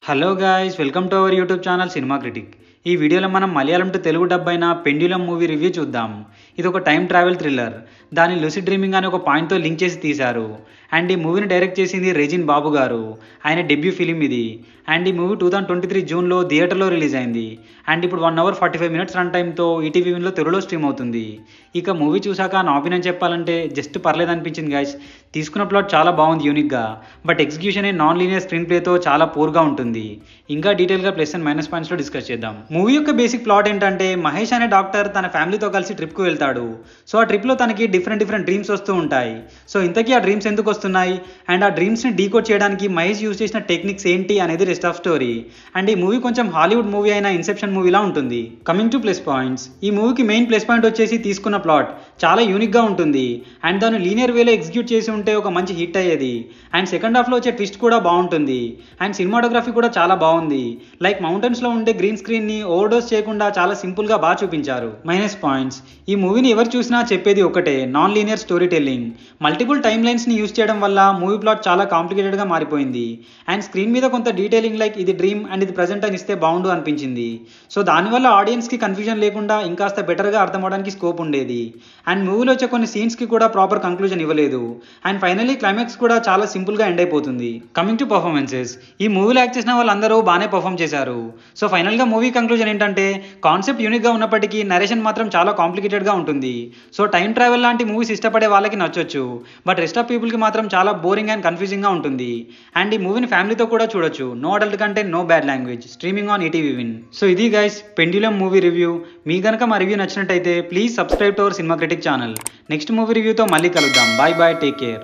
Hello guys, welcome to our YouTube channel cinema critic. ఈ వీడియోలో మనం మలయాళం టు తెలుగు డబ్ అయిన పెండ్యులం మూవీ రివ్యూ చూద్దాం. ఇది ఒక టైం ట్రావెల్ థ్రిల్లర్. దాన్ని లూసిడ్ డ్రీమింగ్ అనే ఒక పాయింట్తో లింక్ చేసి తీశారు. అండ్ ఈ మూవీని డైరెక్ట్ చేసింది రెజిన్ బాబు గారు. ఆయన డెబ్యూ ఫిలిం ఇది. అండ్ ఈ మూవీ 2023 జూన్లో థియేటర్లో రిలీజ్ అయింది. అండ్ ఇప్పుడు 1 hour 45 minutes రన్ టైంతో ఈటీవీ విన్లో తెలుగులో స్ట్రీమ్ అవుతుంది. ఇక మూవీ చూసాక నా ఒపీనియన్ చెప్పాలంటే జస్ట్ పర్లేదు అనిపించింది గైస్. తీసుకున్న ప్లాట్ చాలా బాగుంది యూనిక్గా, but execution non linear screen ప్లేతో చాలా పూర్గా ఉంటుంది. ఇంకా డీటెయిల్గా ప్లస్ అండ్ మైనస్ పాయింట్స్లో డిస్కస్ చేద్దాం. మూవీ యొక్క బేసిక్ ప్లాట్ ఏంటంటే, మహేష్ అనే డాక్టర్ తన ఫ్యామిలీతో కలిసి ట్రిప్కు వెళ్తాడు. సో ఆ ట్రిప్లో తనకి డిఫరెంట్ డ్రీమ్స్ వస్తూ ఉంటాయి. సో ఇంతకీ ఆ డ్రీమ్స్ ఎందుకు వస్తున్నాయి అండ్ ఆ డ్రీమ్స్ని డీకోడ్ చేయడానికి మహేష్ యూజ్ చేసిన టెక్నిక్స్ ఏంటి అనేది రెస్ట్ ఆఫ్ స్టోరీ. అండ్ ఈ మూవీ కొంచెం హాలీవుడ్ మూవీ అయిన ఇన్సెప్షన్ మూవీలా ఉంటుంది. కమింగ్ టు ప్లస్ పాయింట్స్, ఈ మూవీకి మెయిన్ ప్లస్ పాయింట్ వచ్చేసి తీసుకున్న ప్లాట్ చాలా యూనిక్గా ఉంటుంది. అండ్ దాన్ని లీనియర్ వేలో ఎగ్జిక్యూట్ చేసి ఉంటే ఒక మంచి హిట్ అయ్యేది. అండ్ సెకండ్ హాఫ్లో వచ్చే ట్విస్ట్ కూడా బాగుంటుంది. అండ్ సినిమాటోగ్రఫీ కూడా చాలా బాగుంది. లైక్ మౌంటైన్స్లో ఉండే గ్రీన్ స్క్రీన్ని ఓవర్డోస్ చేయకుండా చాలా సింపుల్గా బాగా చూపించారు. మైనస్ పాయింట్స్, ఈ మూవీని ఎవరు చూసినా చెప్పేది ఒకటే, non linear story telling. Multiple time లైన్స్ని యూజ్ చేయడం వల్ల మూవీ ప్లాట్ చాలా కాంప్లికేటెడ్గా మారిపోయింది. అండ్ స్క్రీన్ మీద కొంత డీటెయిలింగ్ లైక్ ఇది డ్రీమ్ అండ్ ఇది ప్రజెంట్ అని ఇస్తే బాగుండు అనిపించింది. సో దానివల్ల ఆడియన్స్కి కన్ఫ్యూజన్ లేకుండా ఇంకాస్త బెటర్గా అర్థం అవడానికి స్కోప్ ఉండేది. అండ్ మూవీలో వచ్చే కొన్ని సీన్స్కి కూడా ప్రాపర్ కంక్లూజన్ ఇవ్వలేదు. అండ్ ఫైనల్లీ క్లైమాక్స్ కూడా చాలా సింపుల్గా ఎండ్ అయిపోతుంది. కమింగ్ టు పర్ఫార్మెన్సెస్, ఈ మూవీలో యాక్ట్ చేసిన వాళ్ళందరూ బాగానే పర్ఫామ్ చేశారు. సో ఫైనల్గా మూవీ కంక్లూజన్ ఏంటంటే, కాన్సెప్ట్ యూనిక్గా ఉన్నప్పటికీ నరేషన్ మాత్రం చాలా కాంప్లికేటెడ్గా ఉంటుంది. సో టైం ట్రావెల్ లాంటి మూవీస్ ఇష్టపడే వాళ్ళకి నచ్చొచ్చు, బట్ రెస్ట్ ఆఫ్ పీపుల్కి మాత్రం చాలా బోరింగ్ అండ్ కన్ఫ్యూజింగ్గా ఉంటుంది. అండ్ ఈ మూవీని ఫ్యామిలీతో కూడా చూడొచ్చు. No adult content, no bad language, streaming on ETV Win. So ఇది గైస్ పెండ్యులం మూవీ రివ్యూ. మీ కనుక మా రివ్యూ నచ్చినట్టయితే please subscribe to our cinema critic channel. Next movie రివ్యూతో మళ్ళీ కలుద్దాం. Bye bye, take care.